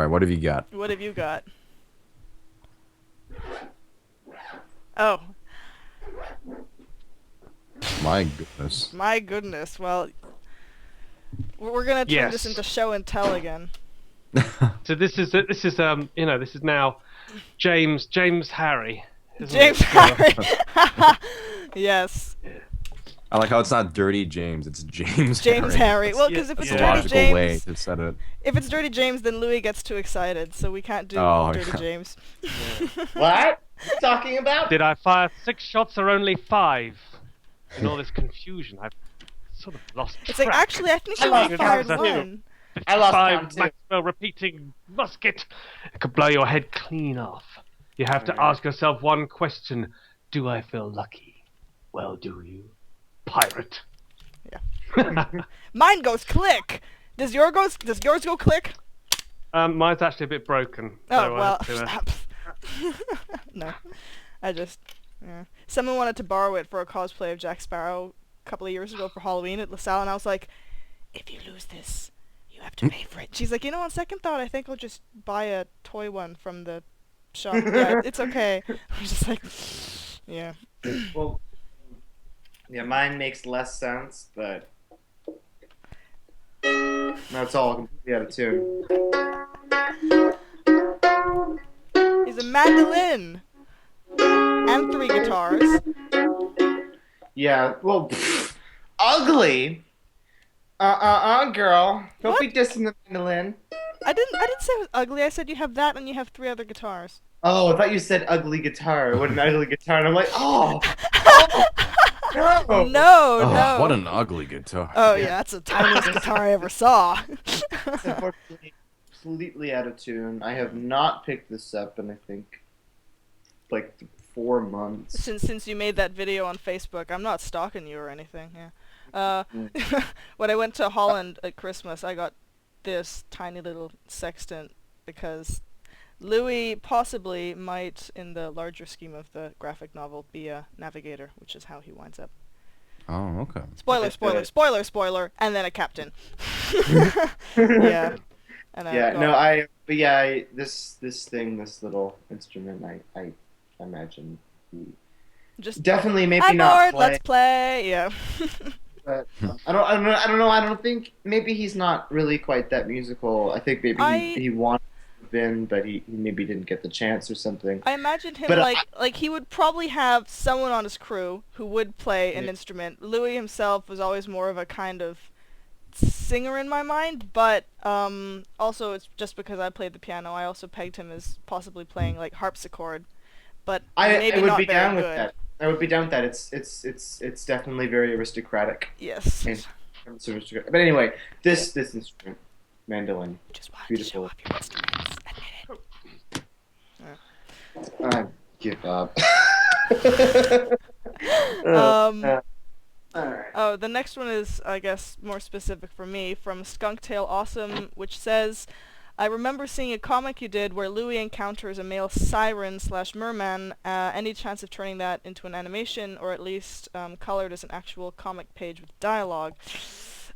All right, what have you got? What have you got? Oh, My goodness. my goodness. Well, we're gonna turn this into Yes. show and tell again. So this is now James Harry, isn't James it? Harry. Yes, I like how it's not Dirty James, it's James James Harry. Well, because if That's it's the Yeah. Dirty logical way James, to set it. if it's Dirty James, then Louis gets too excited, so we can't do Oh, Dirty yeah. James. What? What you talking about? Did I fire 6 shots or only 5? In all this confusion, I've sort of lost track. It's like actually, I think I you lost only fired count, too. one. I lost 5 count, too. Maxwell repeating musket. It could blow your head clean off. You have to ask yourself one question: do I feel lucky? Well, do you, pirate? Mine goes click. Does yours go click? Mine's actually a bit broken. Oh so I well. have to, No, I just. Yeah. Someone wanted to borrow it for a cosplay of Jack Sparrow a couple of years ago for Halloween at LaSalle, and I was like, "If you lose this, you have to pay for it." She's like, on second thought, I think I'll just buy a toy one from the shop. Yeah, it's okay. I'm just like, yeah. Well, yeah, mine makes less sense, but that's all completely out of tune. He's a mandolin and 3 guitars. Yeah, well, ugly. Girl, don't be dissing the mandolin. I didn't say it was ugly. I said you have that and you have 3 other guitars. Oh, I thought you said ugly guitar. What an ugly guitar, and I'm like, oh, no. No, Oh, no. what an ugly guitar. Oh yeah, that's the tiniest guitar I ever saw. It's unfortunately completely out of tune. I have not picked this up in I think like 4 months. Since you made that video on Facebook, I'm not stalking you or anything. Yeah. When I went to Holland at Christmas, I got this tiny little sextant because Louis possibly might, in the larger scheme of the graphic novel, be a navigator, which is how he winds up. Oh, okay. Spoiler, spoiler, spoiler, spoiler, and then a captain. Yeah. And then Yeah, no, but yeah, this little instrument, I imagine he just definitely maybe I'm not bored. play, Let's play. Yeah. but I don't know. I don't think maybe he's not really quite that musical. I think maybe he wanted to have been, but he maybe didn't get the chance or something. I imagined him But like he would probably have someone on his crew who would play an Yeah. instrument. Louis himself was always more of a kind of singer in my mind, but also it's just because I played the piano. I also pegged him as possibly playing like harpsichord, but maybe I would not be very down with good. that. I would be down with that. It's definitely very aristocratic. Yes. And it's aristocratic. But anyway, this instrument, mandolin, Just wanted beautiful. to show off your instruments. Admit it. I give up. Alright. Oh, the next one is, I guess, more specific for me, from Skunktail Awesome, which says, I remember seeing a comic you did where Louis encounters a male siren slash merman. Any chance of turning that into an animation, or at least colored as an actual comic page with dialogue?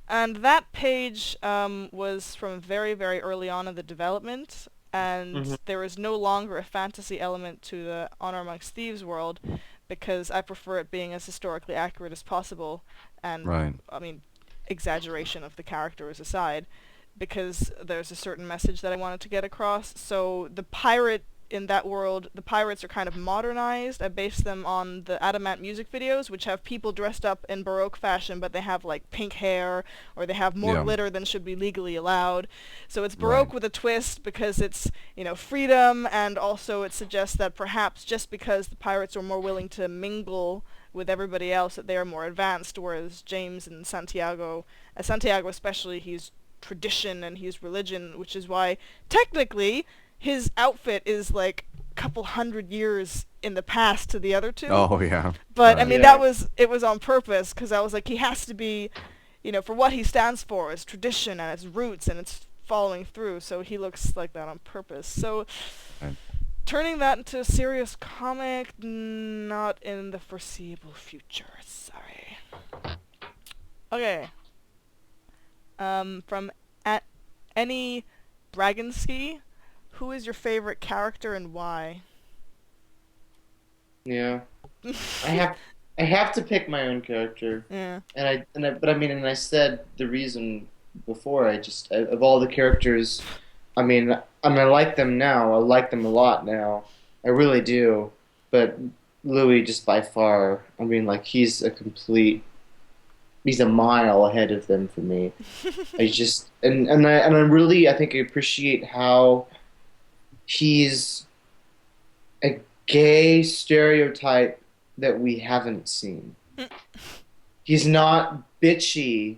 And that page was from very, very early on in the development, and there is no longer a fantasy element to the Honour Amongst Thieves world, because I prefer it being as historically accurate as possible, and Right. I mean, exaggeration of the characters aside, because there's a certain message that I wanted to get across. So the pirate in that world, the pirates are kind of modernized. I based them on the Adamant music videos, which have people dressed up in Baroque fashion, but they have like pink hair, or they have more Yeah. glitter than should be legally allowed. So it's Baroque Right. with a twist because it's, freedom, and also it suggests that perhaps just because the pirates are more willing to mingle with everybody else, that they are more advanced, whereas James and Santiago especially, he's tradition and he's religion, which is why technically his outfit is like a couple hundred years in the past to the other two. Oh, yeah. But I Right. mean, Yeah. it was on purpose, because I was like, he has to be, for what he stands for, is tradition and its roots and it's following through. So he looks like that on purpose. So Right. turning that into a serious comic, not in the foreseeable future. Sorry. Okay. From any Braganski. who is your favorite character and why? Yeah. I have I have to pick my own character. Yeah. But I said the reason before. Of all the characters, I like them now. I like them a lot now. I really do. But Louis just by far. Like he's a mile ahead of them for me. I just and I really I think I appreciate how he's a gay stereotype that we haven't seen. He's not bitchy.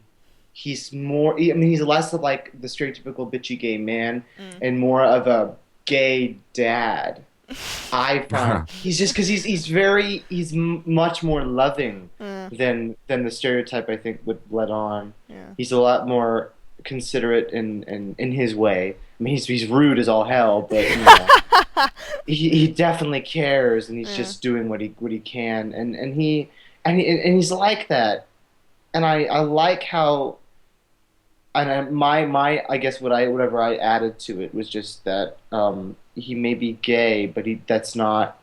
He's more. He's less of like the stereotypical bitchy gay man, and more of a gay dad. I find he's much more loving than the stereotype I think would let on. Yeah. He's a lot more considerate in his way. He's rude as all hell, but he definitely cares, and he's just doing what he can, and he's like that, and I like how. My I guess whatever I added to it was just that he may be gay, but it's not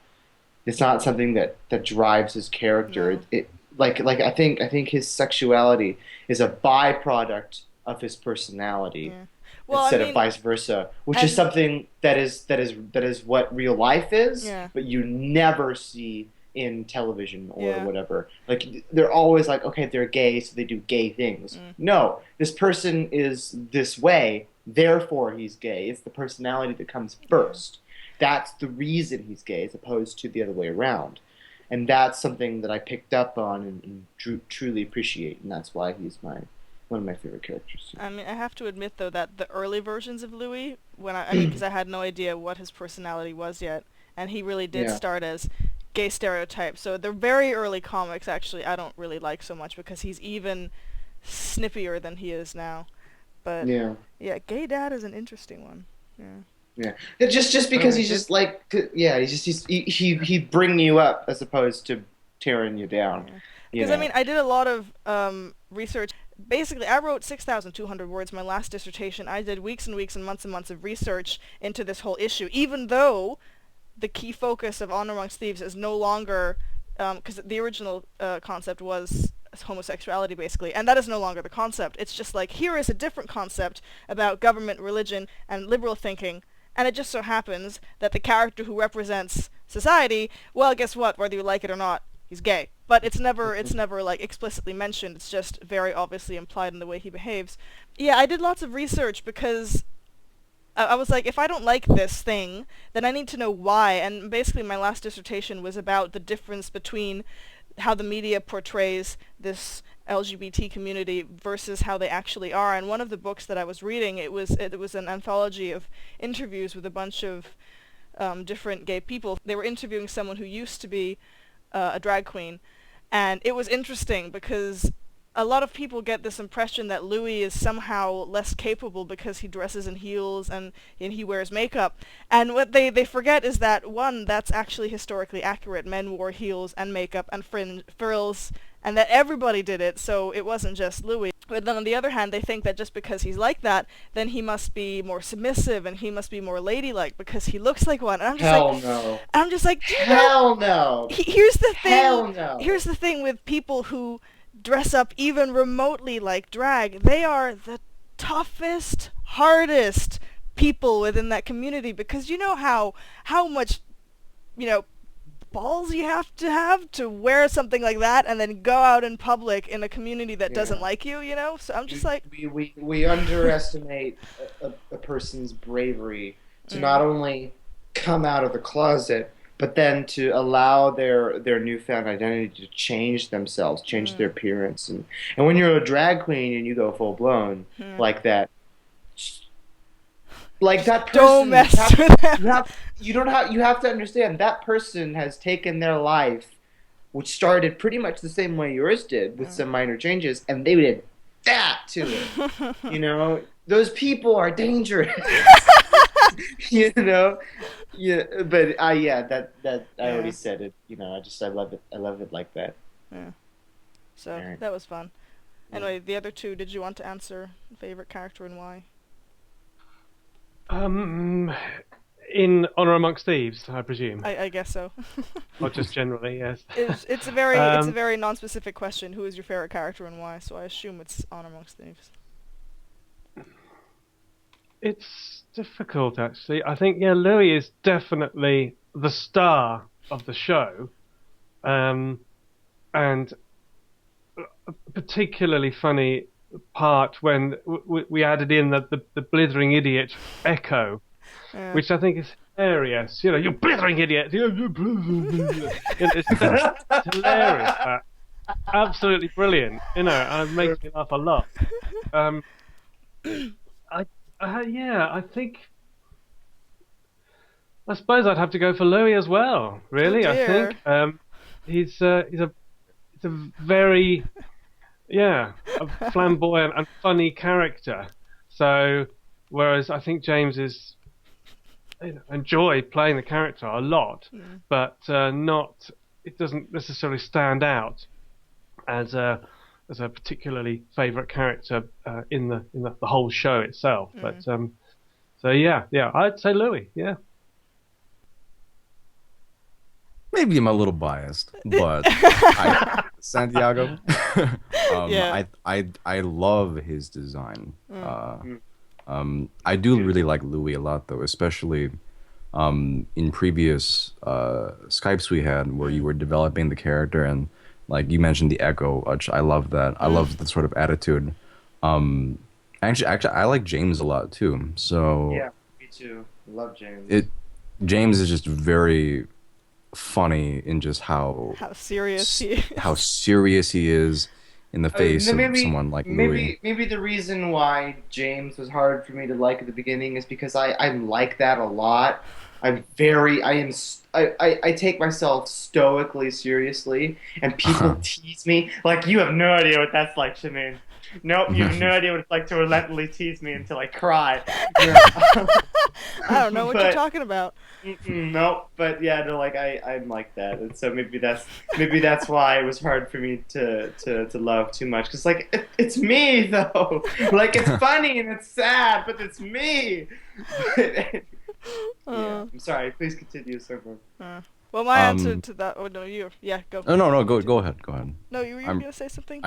something that drives his character. No. I think his sexuality is a byproduct of his personality. Yeah. Well, Instead of vice versa, which is something that is what real life is, but you never see in television or whatever. Like they're always like, okay, they're gay, so they do gay things. No, this person is this way, therefore he's gay. It's the personality that comes first. That's the reason he's gay, as opposed to the other way around. And that's something that I picked up on and truly appreciate, and that's why he's one of my favorite characters. I have to admit though that the early versions of Louis, because I had no idea what his personality was yet, and he really did start as gay stereotype. So the very early comics, actually, I don't really like so much because he's even snippier than he is now. But gay dad is an interesting one. Just because he's just like he'd bring you up as opposed to tearing you down. Because I did a lot of research. Basically, I wrote 6,200 words my last dissertation. I did weeks and weeks and months of research into this whole issue, even though the key focus of Honour Amongst Thieves is no longer, because the original concept was homosexuality, basically, and that is no longer the concept. It's just like, here is a different concept about government, religion, and liberal thinking, and it just so happens that the character who represents society, well, guess what, whether you like it or not, he's gay. But it's never like explicitly mentioned. It's just very obviously implied in the way he behaves. Yeah, I did lots of research because I was like, if I don't like this thing, then I need to know why. And basically my last dissertation was about the difference between how the media portrays this LGBT community versus how they actually are. And one of the books that I was reading, it was an anthology of interviews with a bunch of different gay people. They were interviewing someone who used to be a drag queen, and it was interesting because a lot of people get this impression that Louis is somehow less capable because he dresses in heels and he wears makeup. And what they forget is that, one, that's actually historically accurate. Men wore heels and makeup and frills, and that everybody did it, so it wasn't just Louis. But then on the other hand, they think that just because he's like that, then he must be more submissive and he must be more ladylike because he looks like one. And I'm just no. I'm just like, hell no. Here's the thing. Hell no. Here's the thing with people who dress up even remotely like drag. They are the toughest, hardest people within that community, because you know how much, balls you have to wear something like that and then go out in public in a community that doesn't like you, So I'm just like... We underestimate a person's bravery to not only come out of the closet, but then to allow their newfound identity to change themselves, change their appearance. And when you're a drag queen and you go full blown like that, like that person, don't mess with them. You have to understand that person has taken their life, which started pretty much the same way yours did, with some minor changes, and they did that to it. Those people are dangerous. Yeah, but that I already said it. I love it. I love it like that. Yeah. So that was fun. Anyway, the other two, did you want to answer favorite character and why? In Honour Amongst Thieves, I presume, I guess so. or just generally, yes. It's a very non-specific question. Who is your favorite character and why? So I assume it's Honour Amongst Thieves. It's difficult, actually. I think, Louis is definitely the star of the show, and a particularly funny part when we added in the blithering idiot Echo, which I think is hilarious. You blithering idiot! It's hilarious. That. Absolutely brilliant. And it makes me laugh a lot. I think. I suppose I'd have to go for Louis as well. Really, Oh, I dear. think he's a very a flamboyant and funny character. So, whereas I think James is enjoy playing the character a lot, but not. It doesn't necessarily stand out as a particularly favourite character in the whole show itself. But so I'd say Louis. Yeah. Maybe I'm a little biased, but Santiago. Yeah. I love his design. I do really like Louis a lot, though, especially in previous Skypes we had where you were developing the character, and like you mentioned the Echo, which I love that. I love the sort of attitude. Actually, I like James a lot too. So Yeah, me too. Love James. James is just very funny in just how serious he is. how serious he is in the face of someone like Louis. Maybe the reason why James was hard for me to like at the beginning is because I'm like that a lot. I take myself stoically seriously, and people tease me. Like, you have no idea what that's like, Shamine. Nope, you have no idea what it's like to relentlessly tease me until I cry. I don't know what you're talking about. Nope, but yeah, no, like I'm like that, and so maybe that's why it was hard for me to love too much, because like it's me though, like it's funny and it's sad, but it's me. Yeah, I'm sorry. Please continue, Server. Well, my answer to that. Oh no, you. Yeah, go. Oh no, go ahead. No, you were gonna say something.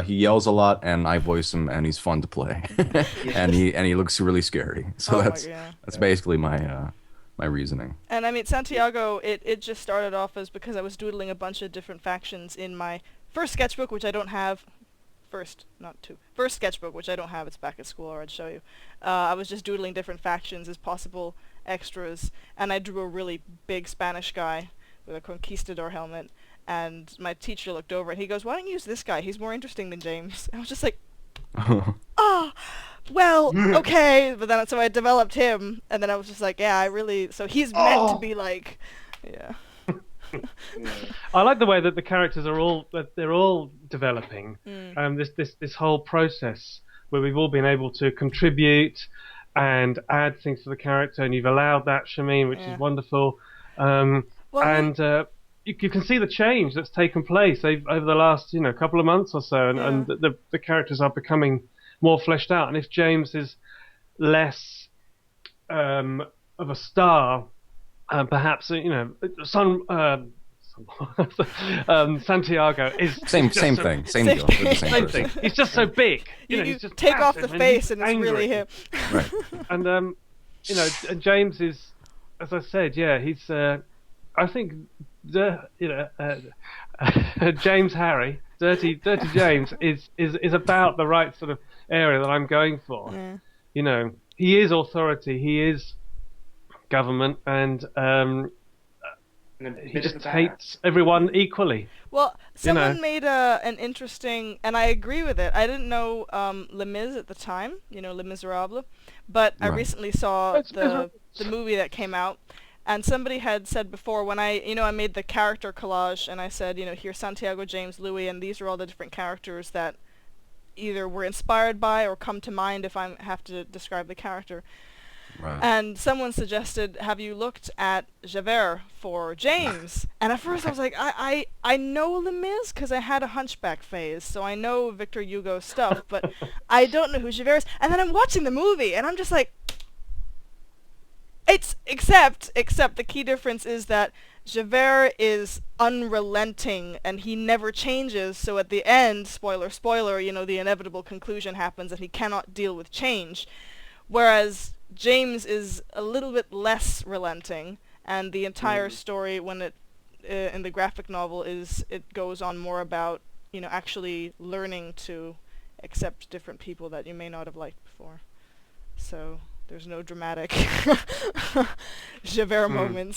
He yells a lot, and I voice him, and he's fun to play, and he looks really scary. So that's basically my my reasoning. And I mean, Santiago, it just started off as because I was doodling a bunch of different factions in my first sketchbook, which I don't have. First sketchbook, which I don't have. It's back at school, or I'd show you. I was just doodling different factions as possible extras, and I drew a really big Spanish guy with a conquistador helmet, and my teacher looked over and he goes, "Why don't you use this guy? He's more interesting than James." And I was just like, well, okay. But then, so I developed him, and then I was just like, so he's meant to be like, yeah. I like the way that the characters are all developing. This whole process where we've all been able to contribute and add things to the character, and you've allowed that, Shamine, which is wonderful. You can see the change that's taken place over the last couple of months or so, and the characters are becoming more fleshed out. And if James is less of a star, perhaps Santiago is same thing, same deal. We're the same thing. He's just so big. You just take off the massive, face and it's angry. really him. Right. And and James is, as I said, he's. I think James Harry, Dirty James is about the right sort of area that I'm going for. Yeah. He is authority. He is government, and he just hates everyone equally. Well, someone made an interesting, and I agree with it. I didn't know Les Mis at the time, Les Miserables, but I recently saw the movie that came out, and somebody had said before when I made the character collage, and I said, here's Santiago, James, Louis, and these are all the different characters that either were inspired by or come to mind if I have to describe the character. Right. And someone suggested, have you looked at Javert for James? And at first I was like, I know Les Mis because I had a Hunchback phase, so I know Victor Hugo's stuff, but I don't know who Javert is. And then I'm watching the movie, and I'm just like, it's except the key difference is that Javert is unrelenting and he never changes, so at the end, spoiler, the inevitable conclusion happens and he cannot deal with change. Whereas James is a little bit less relenting, and the entire story, when it in the graphic novel, it goes on more about actually learning to accept different people that you may not have liked before. So there's no dramatic Javert moments.